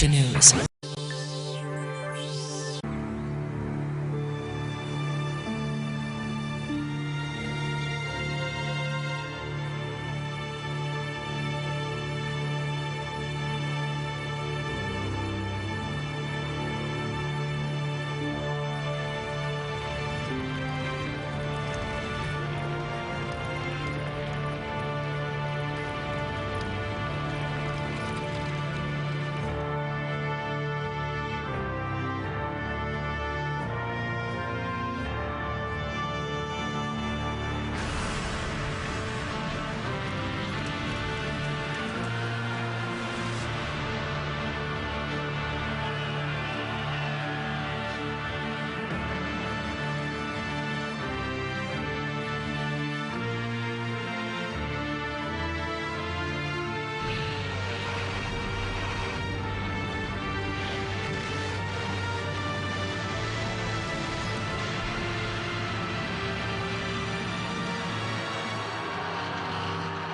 Asia News.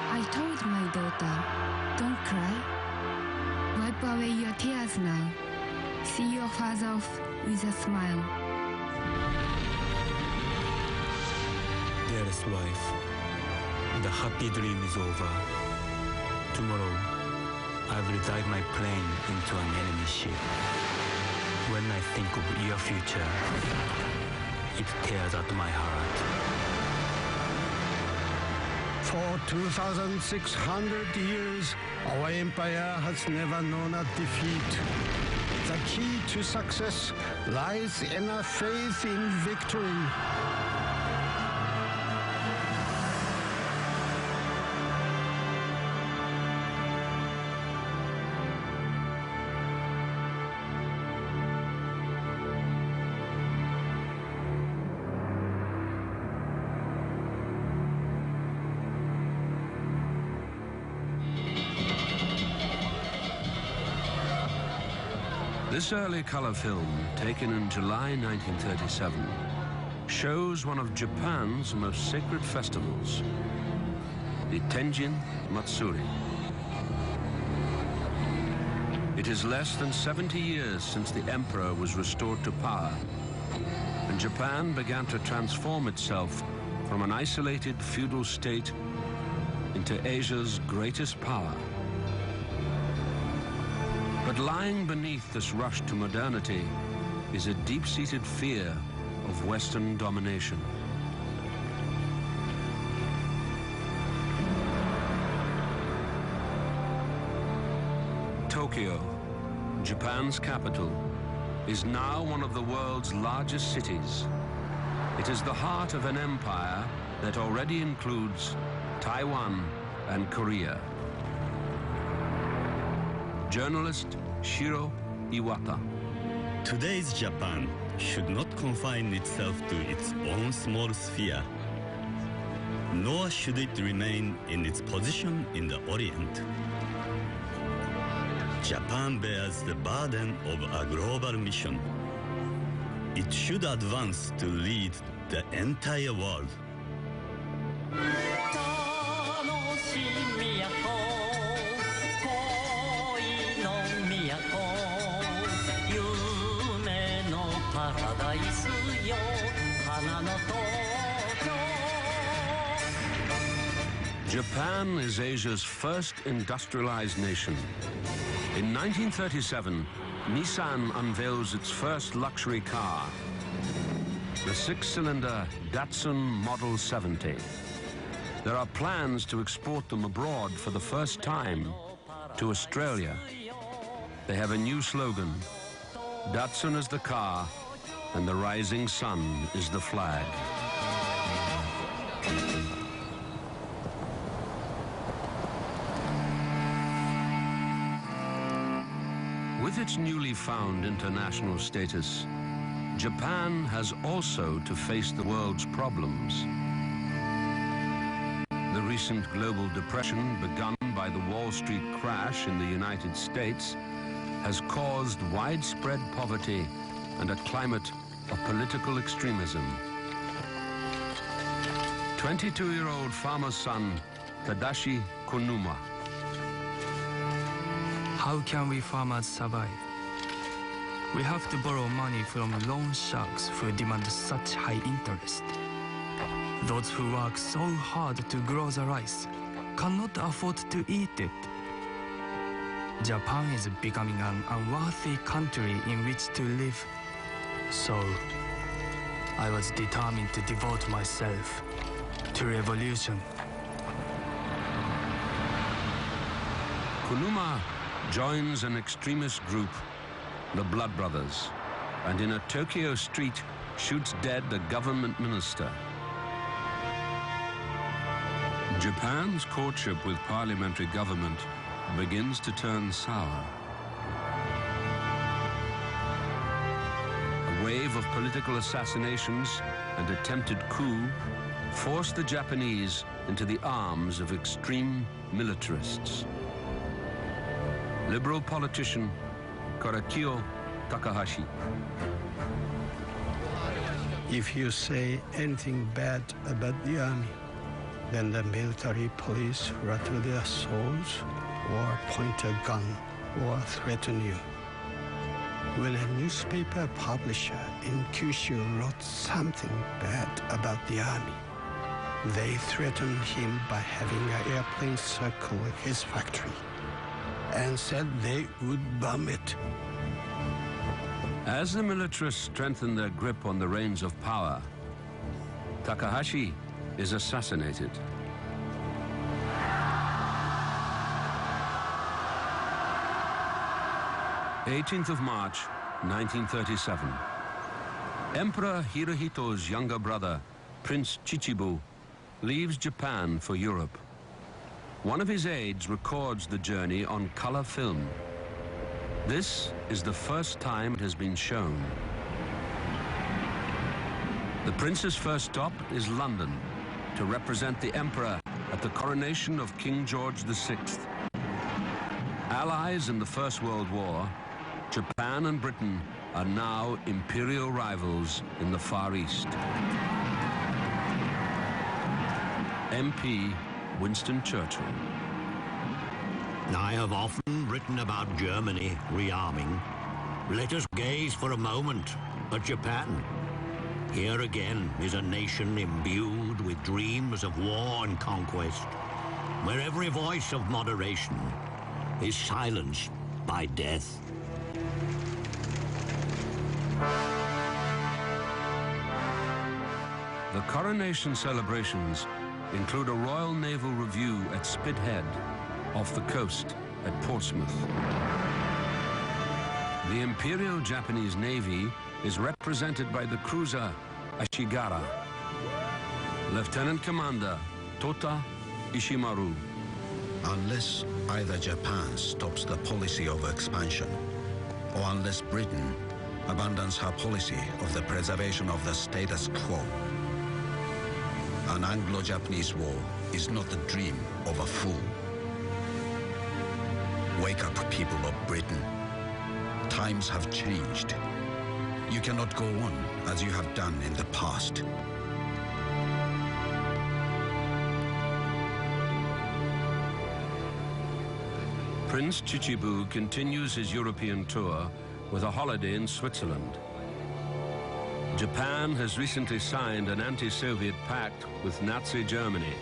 I told my daughter, don't cry. Wipe away your tears now. See your father off with a smile. Dearest wife, the happy dream is over. Tomorrow, I will dive my plane into an enemy ship. When I think of your future, it tears at my heart. For 2,600 years, our empire has never known a defeat. The key to success lies in a faith in victory. This early color film, taken in July 1937, shows one of Japan's most sacred festivals, the Tenjin Matsuri. It is less than 70 years since the emperor was restored to power, and Japan began to transform itself from an isolated feudal state into Asia's greatest power. But lying beneath this rush to modernity is a deep-seated fear of Western domination. Tokyo, Japan's capital, is now one of the world's largest cities. It is the heart of an empire that already includes Taiwan and Korea. Journalist Shiro Iwata. Today's Japan should not confine itself to its own small sphere, nor should it remain in its position in the Orient. Japan bears the burden of a global mission. It should advance to lead the entire world. Japan is Asia's first industrialized nation. In 1937, Nissan unveils its first luxury car, the six-cylinder Datsun Model 70. There are plans to export them abroad for the first time to Australia. They have a new slogan: Datsun is the car, and the rising sun is the flag. With its newly found international status, Japan has also to face the world's problems. The recent global depression, begun by the Wall Street crash in the United States, has caused widespread poverty and a climate of political extremism. 22-year-old farmer's son, Tadashi Konuma. How can we farmers survive? We have to borrow money from loan sharks who demand such high interest. Those who work so hard to grow the rice cannot afford to eat it. Japan is becoming an unworthy country in which to live. So, I was determined to devote myself to revolution. Kunuma joins an extremist group, the Blood Brothers, and in a Tokyo street shoots dead a government minister. Japan's courtship with parliamentary government begins to turn sour. A wave of political assassinations and attempted coup forced the Japanese into the arms of extreme militarists. Liberal politician Korakio Takahashi. If you say anything bad about the army, then the military police rattle their swords or point a gun or threaten you. When a newspaper publisher in Kyushu wrote something bad about the army, they threatened him by having an airplane circle his factory and said they would bomb it. As the militarists strengthen their grip on the reins of power, Takahashi is assassinated. (18th of March, 1937). Emperor Hirohito's younger brother, Prince Chichibu, leaves Japan for Europe. One of his aides records the journey on color film. This is the first time it has been shown. The prince's first stop is London to represent the emperor at the coronation of King George VI. Allies in the First World War, Japan and Britain are now imperial rivals in the Far East. MP Winston Churchill. I have often written about Germany rearming. Let us gaze for a moment at Japan. Here again is a nation imbued with dreams of war and conquest, where every voice of moderation is silenced by death. The coronation celebrations include a Royal Naval Review at Spithead, off the coast at Portsmouth. The Imperial Japanese Navy is represented by the cruiser Ashigara. Lieutenant Commander Tota Ishimaru. Unless either Japan stops the policy of expansion, or unless Britain abandons her policy of the preservation of the status quo, an Anglo-Japanese war is not the dream of a fool. Wake up, people of Britain. Times have changed. You cannot go on as you have done in the past. Prince Chichibu continues his European tour with a holiday in Switzerland. Japan has recently signed an anti-Soviet pact with Nazi Germany.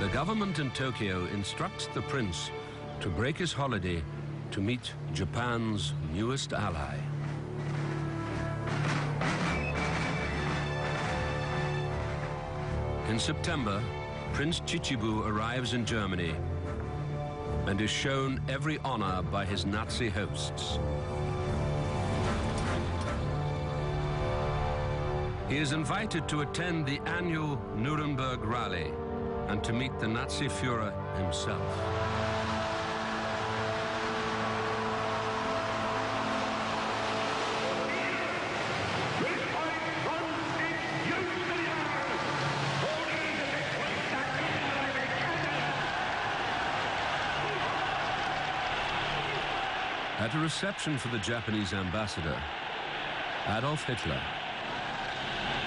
The government in Tokyo instructs the prince to break his holiday to meet Japan's newest ally. In September, Prince Chichibu arrives in Germany and is shown every honor by his Nazi hosts. He is invited to attend the annual Nuremberg rally and to meet the Nazi Führer himself. At a reception for the Japanese ambassador, Adolf Hitler.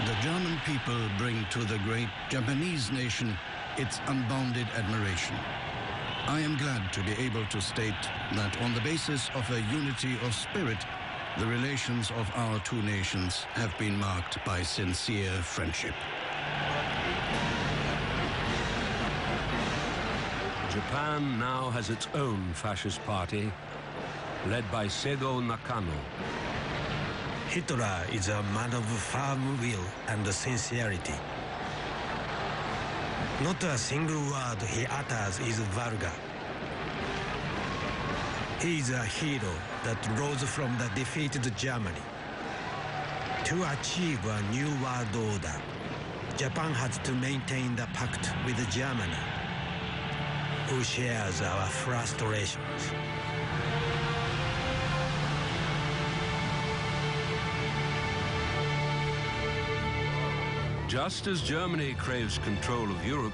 The German people bring to the great Japanese nation its unbounded admiration. I am glad to be able to state that on the basis of a unity of spirit, the relations of our two nations have been marked by sincere friendship. Japan now has its own fascist party, led by Sego Nakano. Hitler is a man of firm will and sincerity. Not a single word he utters is vulgar. He is a hero that rose from the defeated Germany. To achieve a new world order, Japan has to maintain the pact with Germany, who shares our frustrations. Just as Germany craves control of Europe,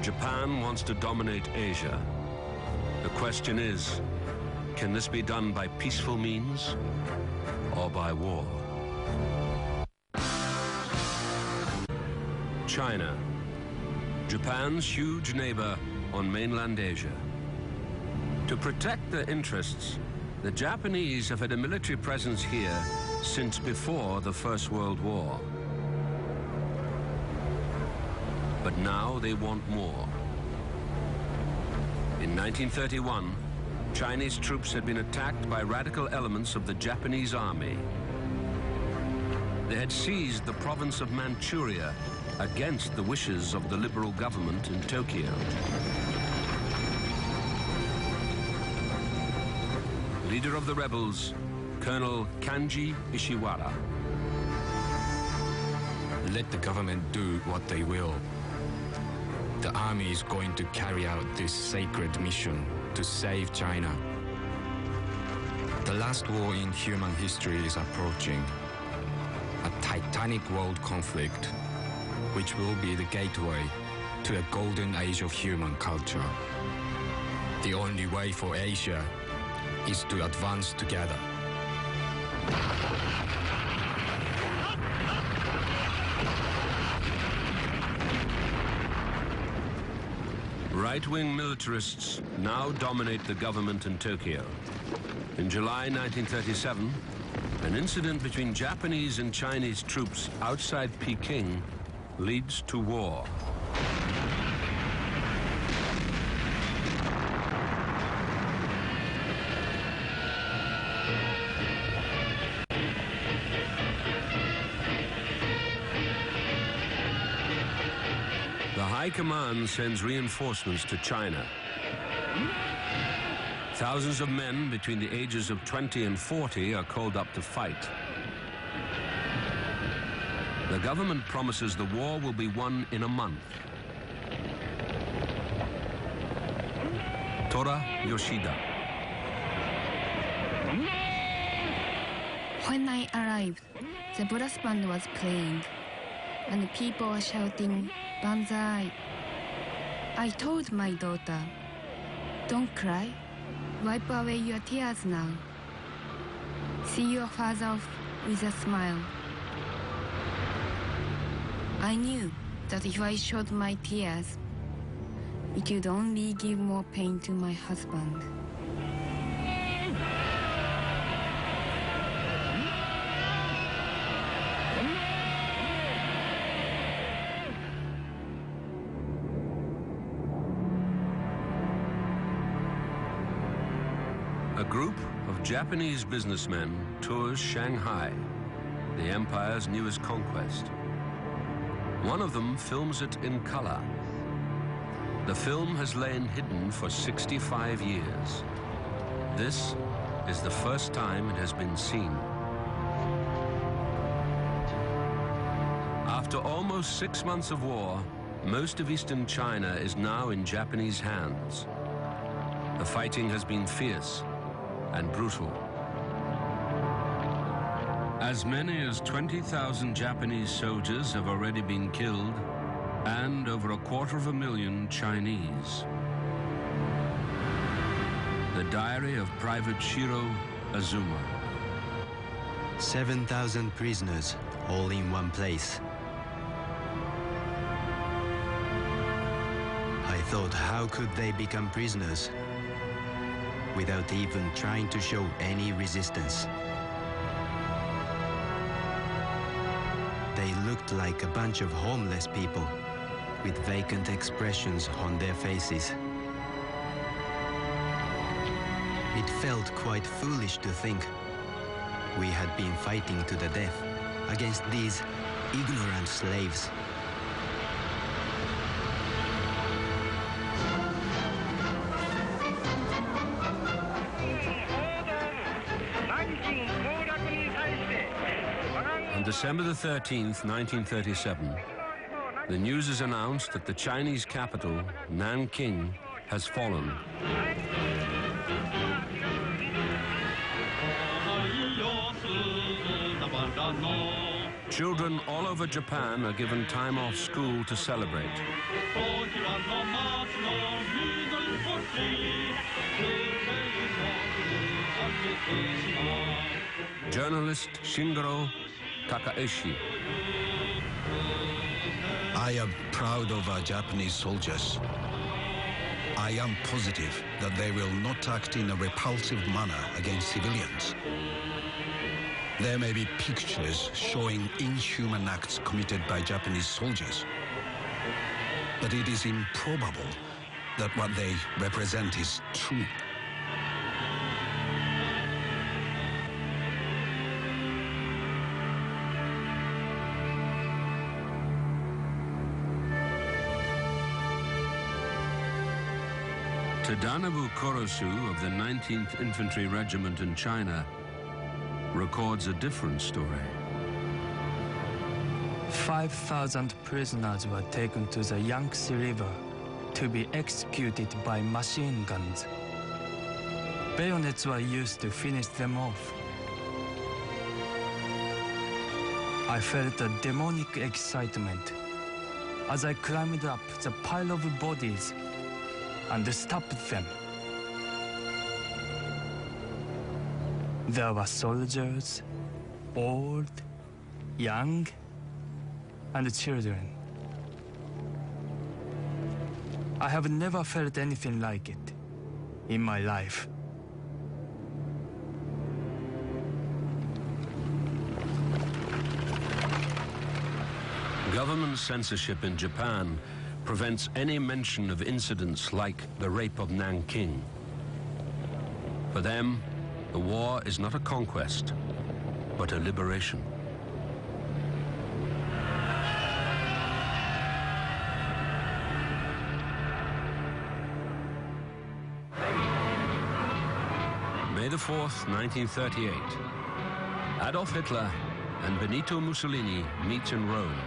Japan wants to dominate Asia. The question is, can this be done by peaceful means or by war? China, Japan's huge neighbor on mainland Asia. To protect their interests, the Japanese have had a military presence here since before the First World War. But now they want more. In 1931, Chinese troops had been attacked by radical elements of the Japanese army. They had seized the province of Manchuria against the wishes of the liberal government in Tokyo. Leader of the rebels, Colonel Kanji Ishiwara. Let the government do what they will. The army is going to carry out this sacred mission to save China. The last war in human history is approaching. A titanic world conflict, which will be the gateway to a golden age of human culture. The only way for Asia is to advance together. Right-wing militarists now dominate the government in Tokyo. In July 1937, an incident between Japanese and Chinese troops outside Peking leads to war. High Command sends reinforcements to China. Thousands of men between the ages of 20 and 40 are called up to fight. The government promises the war will be won in a month. Tora Yoshida. When I arrived, the brass band was playing, and people were shouting, "Banzai." I told my daughter, "Don't cry. Wipe away your tears now. See your father off with a smile." I knew that if I showed my tears, it would only give more pain to my husband. A group of Japanese businessmen tours Shanghai, the empire's newest conquest. One of them films it in color. The film has lain hidden for 65 years. This is the first time it has been seen. After almost 6 months of war, most of eastern China is now in Japanese hands. The fighting has been fierce and brutal. As many as 20,000 Japanese soldiers have already been killed, and over 250,000 Chinese. The diary of Private Shiro Azuma. 7,000 prisoners, all in one place. I thought, how could they become prisoners without even trying to show any resistance? They looked like a bunch of homeless people with vacant expressions on their faces. It felt quite foolish to think we had been fighting to the death against these ignorant slaves. On December the 13th, 1937, the news is announced that the Chinese capital, Nanking, has fallen. Children all over Japan are given time off school to celebrate. Journalist Shingaro Takaeshi. I am proud of our Japanese soldiers. I am positive that they will not act in a repulsive manner against civilians. There may be pictures showing inhuman acts committed by Japanese soldiers, but it is improbable that what they represent is true. Tadanobu Korosu of the 19th Infantry Regiment in China records a different story. 5,000 prisoners were taken to the Yangtze River to be executed by machine guns. Bayonets were used to finish them off. I felt a demonic excitement as I climbed up the pile of bodies and stopped them. There were soldiers, old, young, and children. I have never felt anything like it in my life. Government censorship in Japan prevents any mention of incidents like the rape of Nanking. For them, the war is not a conquest, but a liberation. May the 4th, 1938, Adolf Hitler and Benito Mussolini meet in Rome.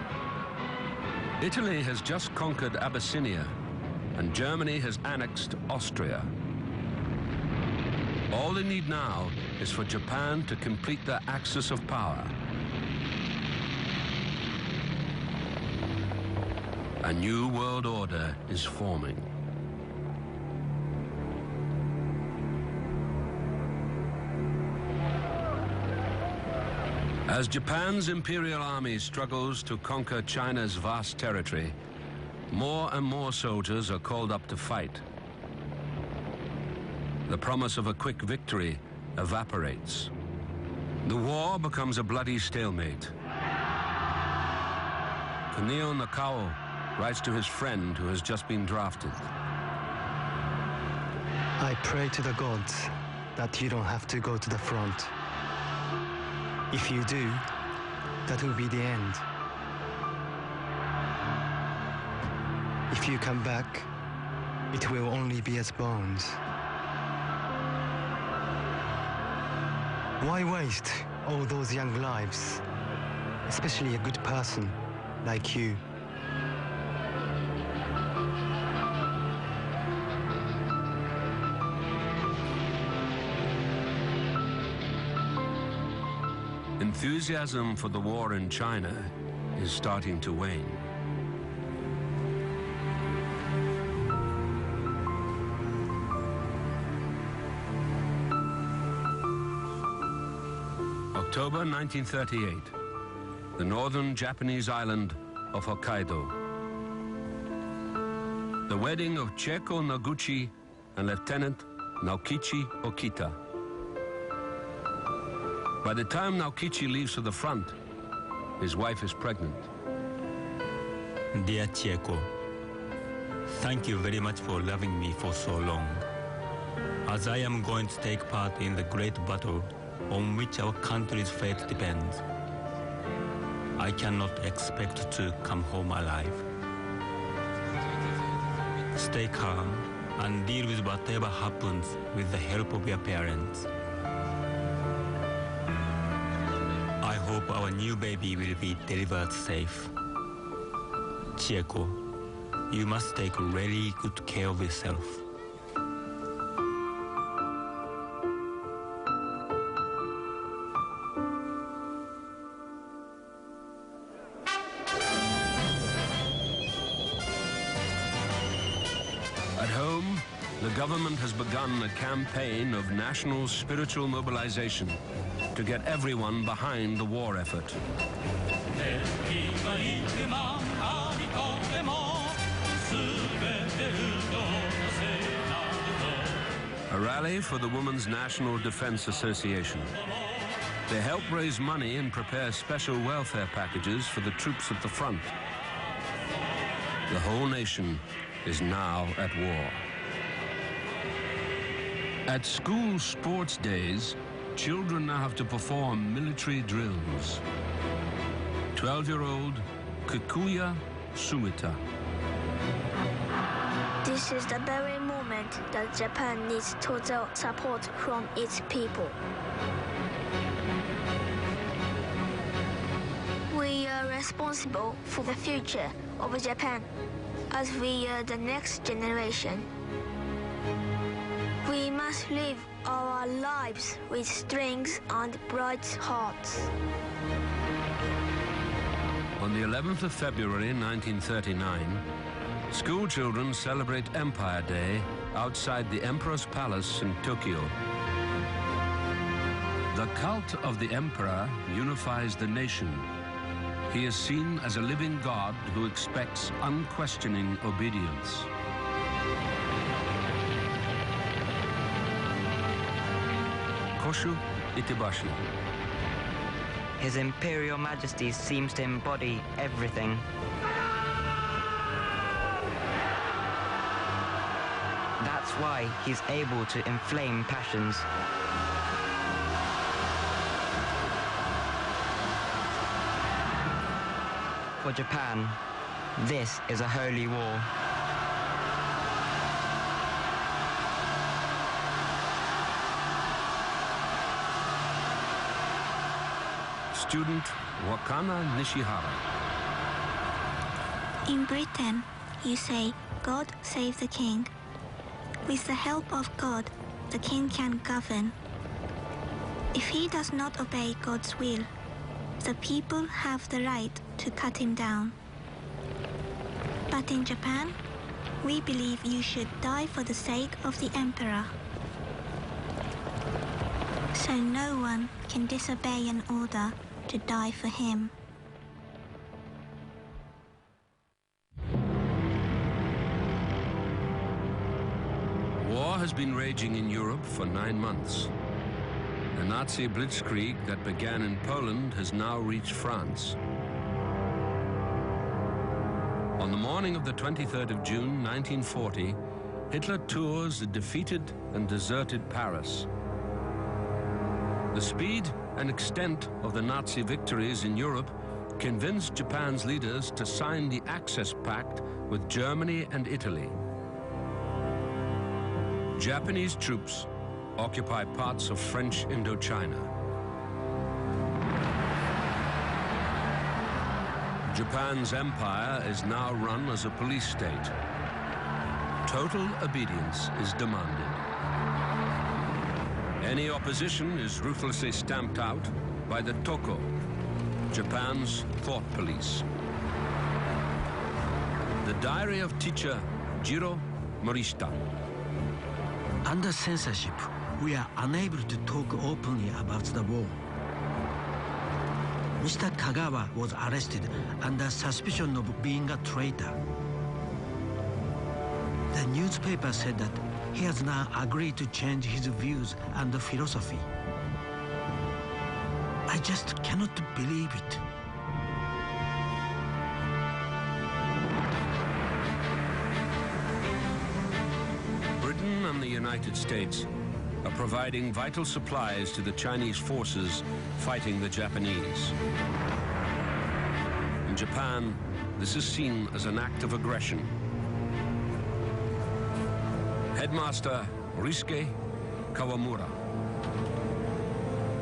Italy has just conquered Abyssinia, and Germany has annexed Austria. All they need now is for Japan to complete their axis of power. A new world order is forming. As Japan's imperial army struggles to conquer China's vast territory, more and more soldiers are called up to fight. The promise of a quick victory evaporates. The war becomes a bloody stalemate. Kunio Nakao writes to his friend who has just been drafted. I pray to the gods that you don't have to go to the front. If you do, that will be the end. If you come back, it will only be as bones. Why waste all those young lives, especially a good person like you? Enthusiasm for the war in China is starting to wane. October 1938, the northern Japanese island of Hokkaido. The wedding of Chieko Noguchi and Lieutenant Naokichi Okita. By the time Naokichi leaves for the front, his wife is pregnant. Dear Chieko, thank you very much for loving me for so long. As I am going to take part in the great battle on which our country's fate depends, I cannot expect to come home alive. Stay calm and deal with whatever happens with the help of your parents. I hope our new baby will be delivered safe. Chieko, you must take really good care of yourself. At home, the government has begun a campaign of national spiritual mobilization to get everyone behind the war effort. A rally for the Women's National Defense Association. They help raise money and prepare special welfare packages for the troops at the front. The whole nation is now at war. At school sports days, children now have to perform military drills. 12-year-old Kikuya Sumita. This is the very moment that Japan needs total support from its people. We are responsible for the future of Japan, as we are the next generation. We must live our lives with strength and bright hearts. On the 11th of February 1939, school children celebrate Empire Day outside the Emperor's Palace in Tokyo. The cult of the Emperor unifies the nation. He is seen as a living God who expects unquestioning obedience. Koshu Itebashi. His Imperial Majesty seems to embody everything. That's why he's able to inflame passions. For Japan, this is a holy war. Student Wakana Nishihara. In Britain, you say, God save the king. With the help of God, the king can govern. If he does not obey God's will, the people have the right to cut him down. But in Japan, we believe you should die for the sake of the emperor. So no one can disobey an order to die for him. War has been raging in Europe for 9 months. The Nazi blitzkrieg that began in Poland has now reached France. On the morning of the 23rd of June, 1940, Hitler tours the defeated and deserted Paris. The speed and extent of the Nazi victories in Europe convinced Japan's leaders to sign the Access Pact with Germany and Italy. Japanese troops occupy parts of French Indochina. Japan's empire is now run as a police state. Total obedience is demanded. Any opposition is ruthlessly stamped out by the Toko, Japan's thought police. The diary of teacher Jiro Morishita. Under censorship, we are unable to talk openly about the war. Mr. Kagawa was arrested under suspicion of being a traitor. newspaper said that he has now agreed to change his views and philosophy. I just cannot believe it. Britain and the United States are providing vital supplies to the Chinese forces fighting the Japanese. In Japan, this is seen as an act of aggression. Headmaster Risuke Kawamura.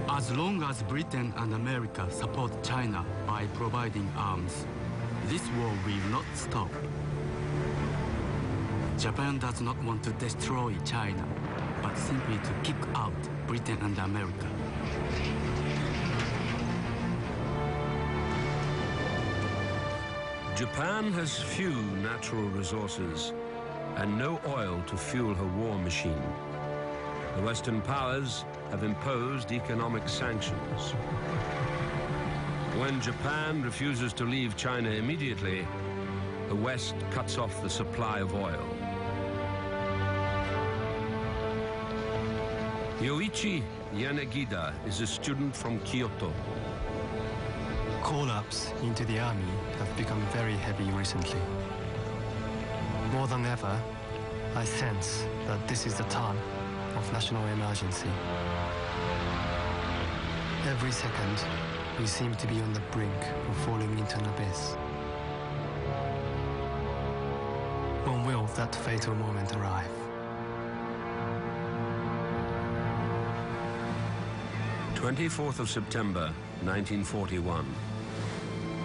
As long as Britain and America support China by providing arms, this war will not stop. Japan does not want to destroy China, but simply to kick out Britain and America. Japan has few natural resources and no oil to fuel her war machine. The Western powers have imposed economic sanctions. When Japan refuses to leave China immediately, the West cuts off the supply of oil. Yoichi Yanagida is a student from Kyoto. Call-ups into the army have become very heavy recently. More than ever, I sense that this is the time of national emergency. Every second, we seem to be on the brink of falling into an abyss. When will that fatal moment arrive? "24th September, 1941.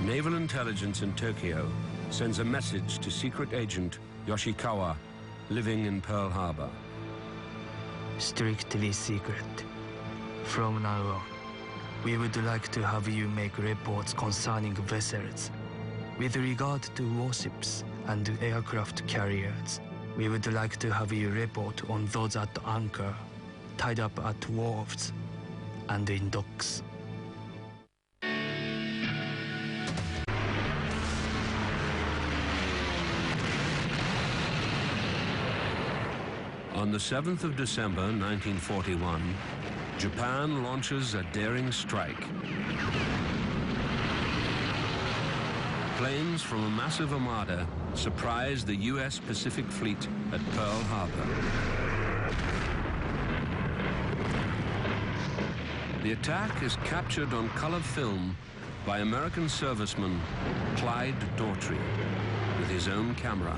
Naval intelligence in Tokyo sends a message to secret agent Yoshikawa, living in Pearl Harbor. Strictly secret. From now on, we would like to have you make reports concerning vessels. With regard to warships and aircraft carriers, we would like to have you report on those at anchor, tied up at wharves, and in docks. On the 7th of December, 1941, Japan launches a daring strike. Planes from a massive armada surprise the U.S. Pacific Fleet at Pearl Harbor. The attack is captured on color film by American serviceman Clyde Daughtry with his own camera.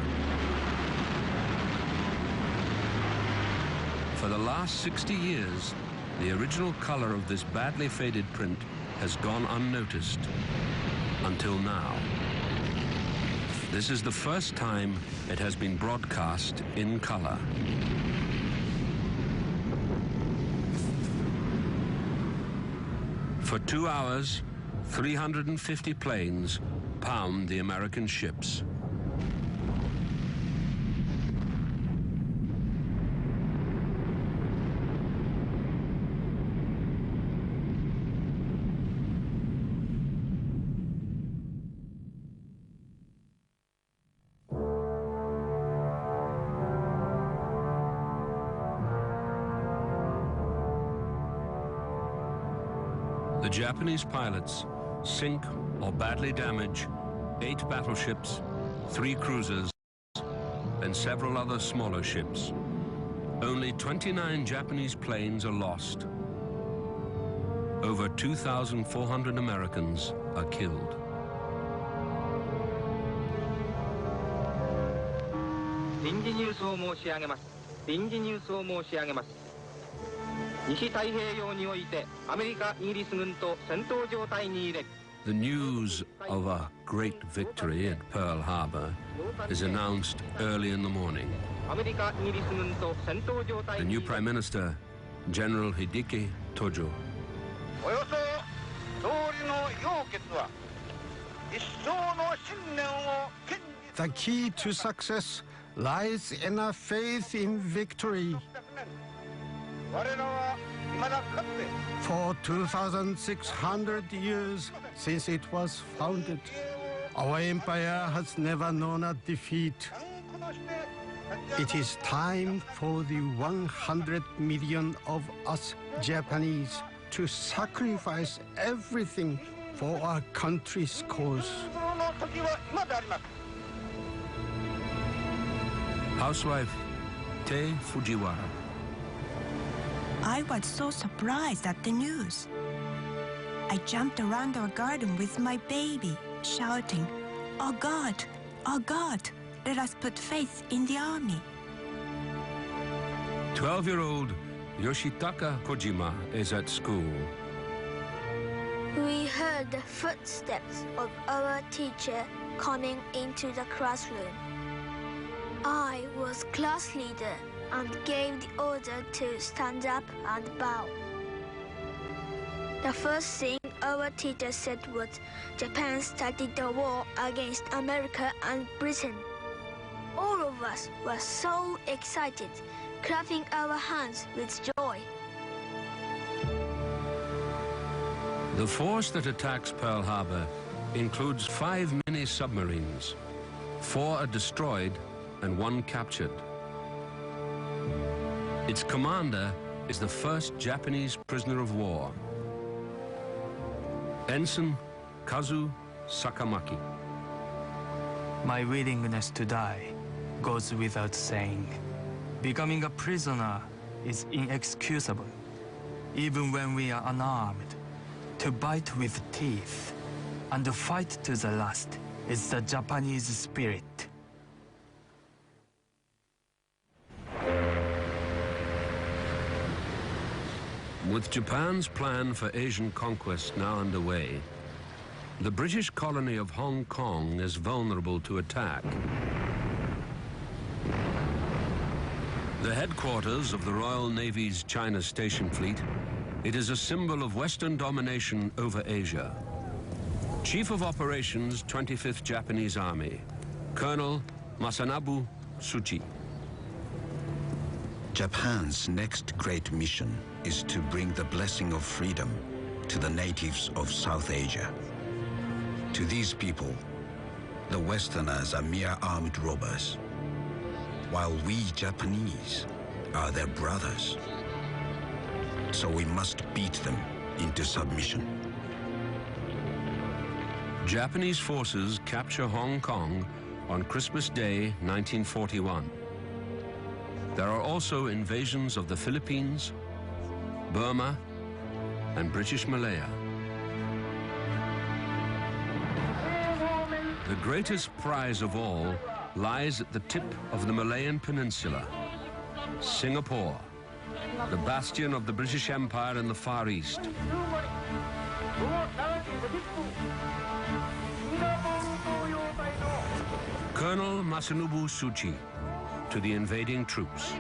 For the last 60 years, the original color of this badly faded print has gone unnoticed until now. This is the first time it has been broadcast in color. For 2 hours, 350 planes pound the American ships. The Japanese pilots sink or badly damage 8 battleships, 3 cruisers, and several other smaller ships. Only 29 Japanese planes are lost. Over 2,400 Americans are killed. The news of a great victory at Pearl Harbor is announced early in the morning. The new Prime Minister, General Hideki Tojo. The key to success lies in a faith in victory. For 2,600 years since it was founded, our empire has never known a defeat. It is time for the 100 million of us Japanese to sacrifice everything for our country's cause. Housewife Te Fujiwara. I was so surprised at the news. I jumped around our garden with my baby, shouting, "Oh God, oh God, let us put faith in the army." 12-year-old Yoshitaka Kojima is at school. We heard the footsteps of our teacher coming into the classroom. I was class leader and gave the order to stand up and bow. The first thing our teacher said was Japan started the war against America and Britain. All of us were so excited, clapping our hands with joy. The force that attacks Pearl Harbor includes 5 mini-submarines. 4 are destroyed and 1 captured. Its commander is the first Japanese prisoner of war, Ensign Kazu Sakamaki. My willingness to die goes without saying. Becoming a prisoner is inexcusable, even when we are unarmed. To bite with teeth and to fight to the last is the Japanese spirit. With Japan's plan for Asian conquest now underway, the British colony of Hong Kong is vulnerable to attack. The headquarters of the Royal Navy's China Station Fleet, it is a symbol of Western domination over Asia. Chief of Operations, 25th Japanese Army, Colonel Masanobu Tsuchi. Japan's next great mission is to bring the blessing of freedom to the natives of South Asia. To these people, the Westerners are mere armed robbers, while we Japanese are their brothers. So we must beat them into submission. Japanese forces capture Hong Kong on Christmas Day, 1941. There are also invasions of the Philippines, Burma, and British Malaya. The greatest prize of all lies at the tip of the Malayan Peninsula, Singapore, the bastion of the British Empire in the Far East. Colonel Masanobu Tsuchi to the invading troops.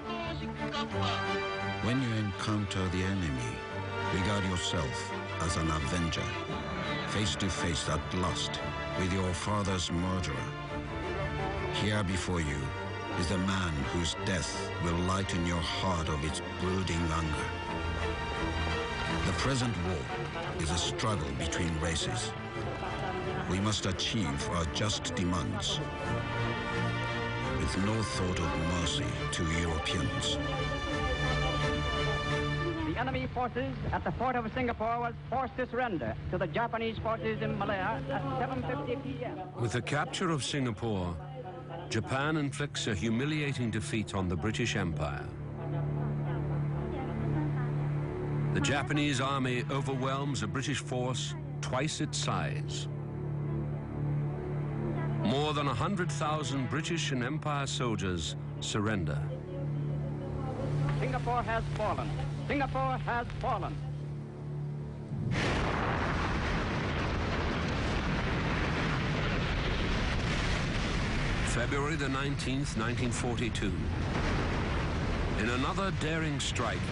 When you encounter the enemy, regard yourself as an avenger, face to face at last with your father's murderer. Here before you is the man whose death will lighten your heart of its brooding anger. The present war is a struggle between races. We must achieve our just demands with no thought of mercy to Europeans. The enemy forces at the port of Singapore was forced to surrender to the Japanese forces in Malaya at 7:50 p.m. With the capture of Singapore, Japan inflicts a humiliating defeat on the British Empire. The Japanese army overwhelms a British force twice its size. More than 100,000 British and Empire soldiers surrender. Singapore has fallen. Singapore has fallen. February the 19th, 1942. In another daring strike,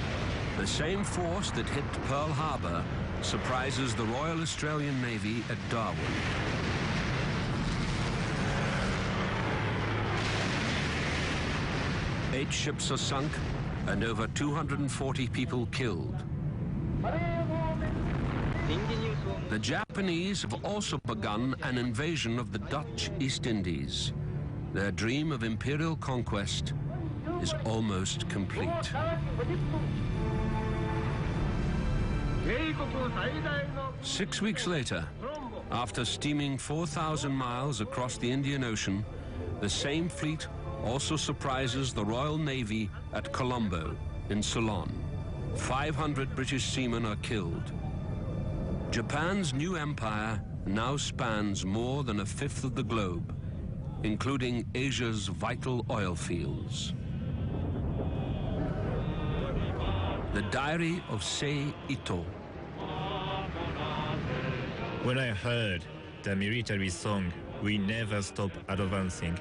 the same force that hit Pearl Harbor surprises the Royal Australian Navy at Darwin. Eight ships are sunk and over 240 people killed. The Japanese have also begun an invasion of the Dutch East Indies. Their dream of imperial conquest is almost complete. Six weeks later, after steaming 4,000 miles across the Indian Ocean, the same fleet also surprises the Royal Navy at Colombo in Ceylon. 500 British seamen are killed. Japan's new empire now spans more than a fifth of the globe, including Asia's vital oil fields. The Diary of Sei Ito. When I heard the military song, "We Never Stop Advancing,"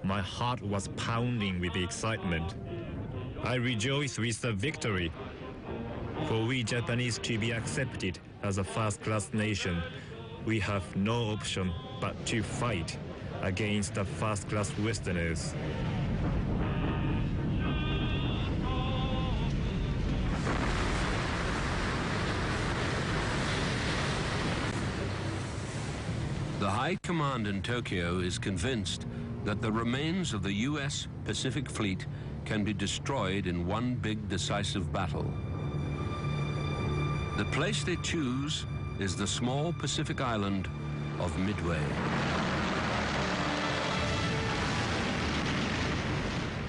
my heart was pounding with excitement. I rejoiced with the victory. For we Japanese to be accepted as a first-class nation, we have no option but to fight against the first-class Westerners. The High Command in Tokyo is convinced that the remains of the US Pacific Fleet can be destroyed in one big decisive battle. The place they choose is the small Pacific island of Midway.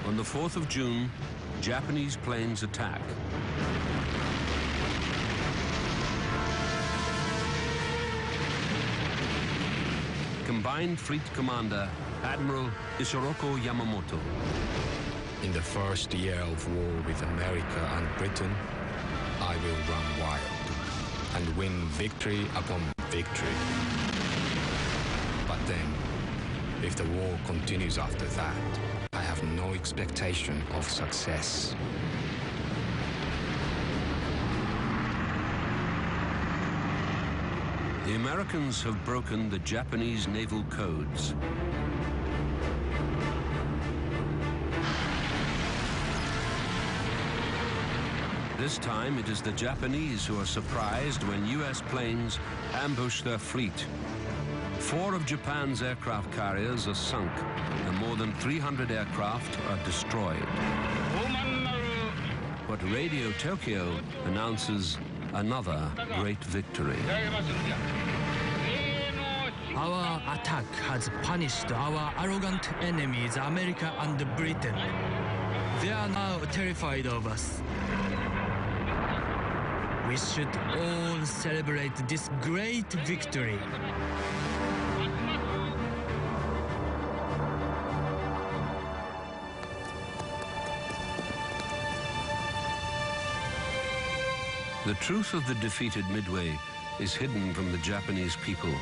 On the 4th of June, Japanese planes attack. Combined Fleet Commander Admiral Isoroku Yamamoto. In the first year of war with America and Britain, I will run wild and win victory upon victory. But then, if the war continues after that, I have no expectation of success. The Americans have broken the Japanese naval codes. This time, it is the Japanese who are surprised when US planes ambush their fleet. 4 of Japan's aircraft carriers are sunk, and more than 300 aircraft are destroyed. But Radio Tokyo announces another great victory. Our attack has punished our arrogant enemies, America and Britain. They are now terrified of us. We should all celebrate this great victory. The truth of the defeated Midway is hidden from the Japanese people.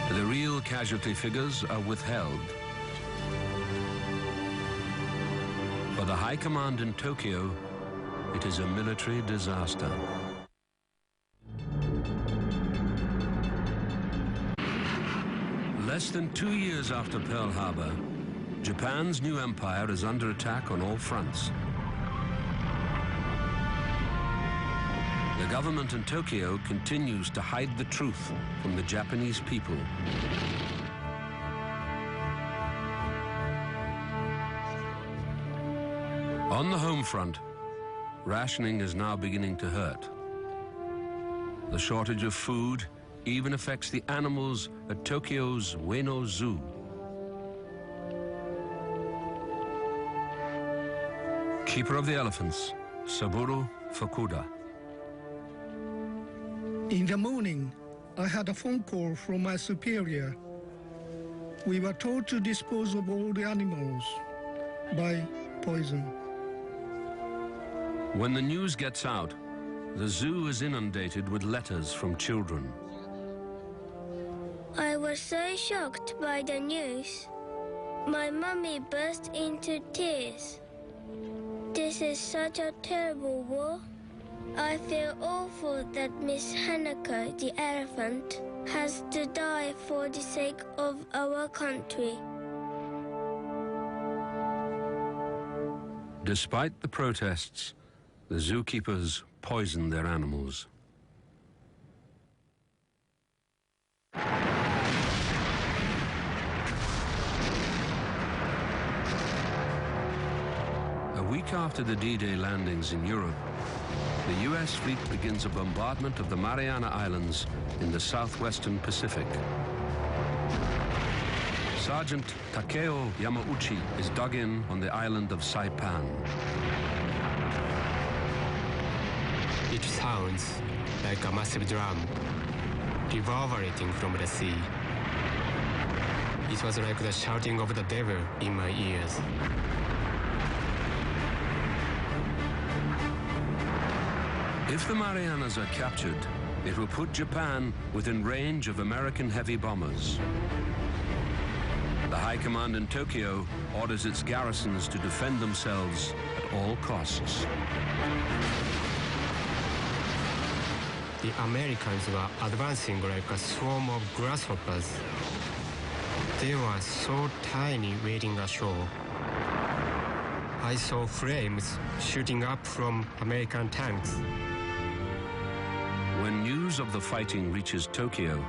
The real casualty figures are withheld. For the High Command in Tokyo, it is a military disaster. Less than 2 years after Pearl Harbor, Japan's new empire is under attack on all fronts. The government in Tokyo continues to hide the truth from the Japanese people. On the home front, rationing is now beginning to hurt. The shortage of food even affects the animals at Tokyo's Ueno Zoo. Keeper of the elephants, Saburo Fukuda. In the morning, I had a phone call from my superior. We were told to dispose of all the animals by poison. When the news gets out, the zoo is inundated with letters from children. I was so shocked by the news. My mummy burst into tears. This is such a terrible war. I feel awful that Miss Hanako, the elephant, has to die for the sake of our country. Despite the protests, the zookeepers poison their animals. week after the D-Day landings in Europe, the U.S. fleet begins a bombardment of the Mariana Islands in the southwestern Pacific. Sergeant Takeo Yamauchi is dug in on the island of Saipan. It sounds like a massive drum reverberating from the sea. It was like the shouting of the devil in my ears. If the Marianas are captured, it will put Japan within range of American heavy bombers. The High Command in Tokyo orders its garrisons to defend themselves at all costs. The Americans were advancing like a swarm of grasshoppers. They were so tiny waiting ashore. I saw flames shooting up from American tanks. When news of the fighting reaches Tokyo,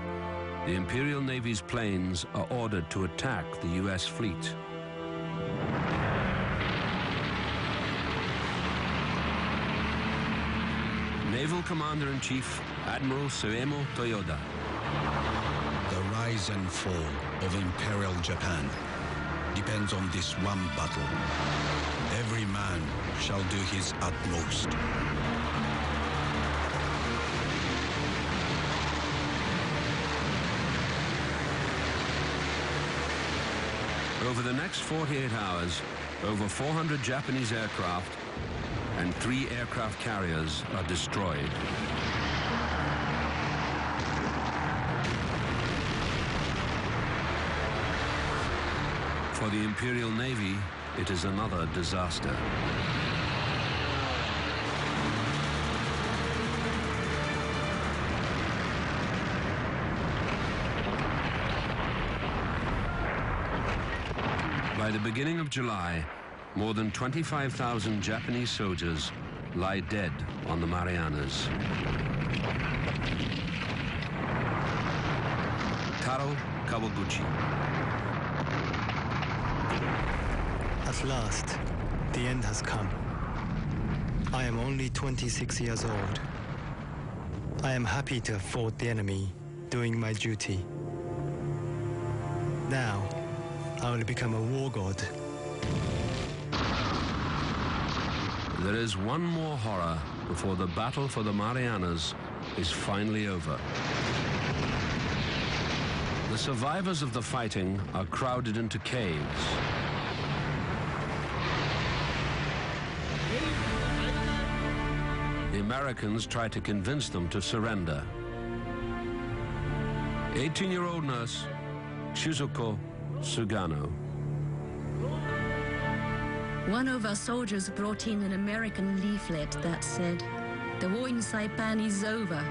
the Imperial Navy's planes are ordered to attack the U.S. fleet. Naval Commander-in-Chief Admiral Suemo Toyoda. The rise and fall of Imperial Japan depends on this one battle. Every man shall do his utmost. Over the next 48 hours, over 400 Japanese aircraft and 3 aircraft carriers are destroyed. For the Imperial Navy, it is another disaster. By the beginning of July, more than 25,000 Japanese soldiers lie dead on the Marianas. Taro Kawaguchi. At last, the end has come. I am only 26 years old. I am happy to have fought the enemy, doing my duty. Now, I will become a war god. There is one more horror before the battle for the Marianas is finally over. The survivors of the fighting are crowded into caves. The Americans try to convince them to surrender. 18-year-old nurse Shizuko Sugano. One of our soldiers brought in an American leaflet that said, "The war in Saipan is over.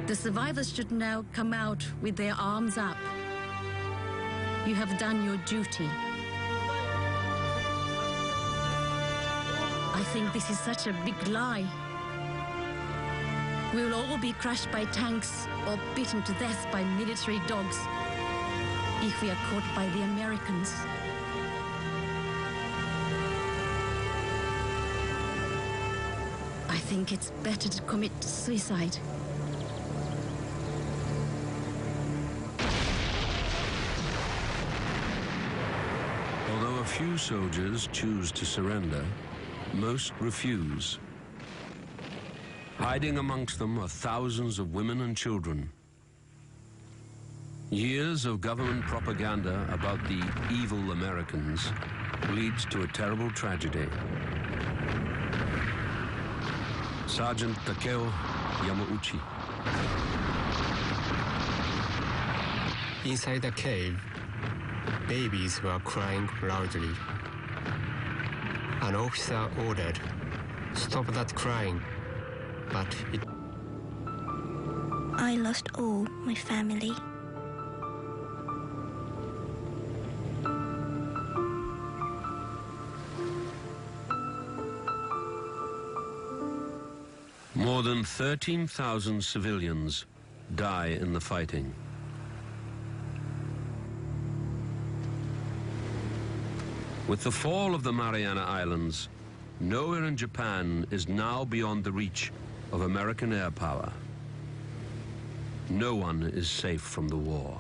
The survivors should now come out with their arms up. You have done your duty." I think this is such a big lie. We will all be crushed by tanks or beaten to death by military dogs if we are caught by the Americans. I think it's better to commit suicide. Although a few soldiers choose to surrender, most refuse. Hiding amongst them are thousands of women and children. Years of government propaganda about the evil Americans leads to a terrible tragedy. Sergeant Takeo Yamauchi. Inside the cave, babies were crying loudly. An officer ordered, "Stop that crying," but it... I lost all my family. More than 13,000 civilians die in the fighting. With the fall of the Mariana Islands, nowhere in Japan is now beyond the reach of American air power. No one is safe from the war.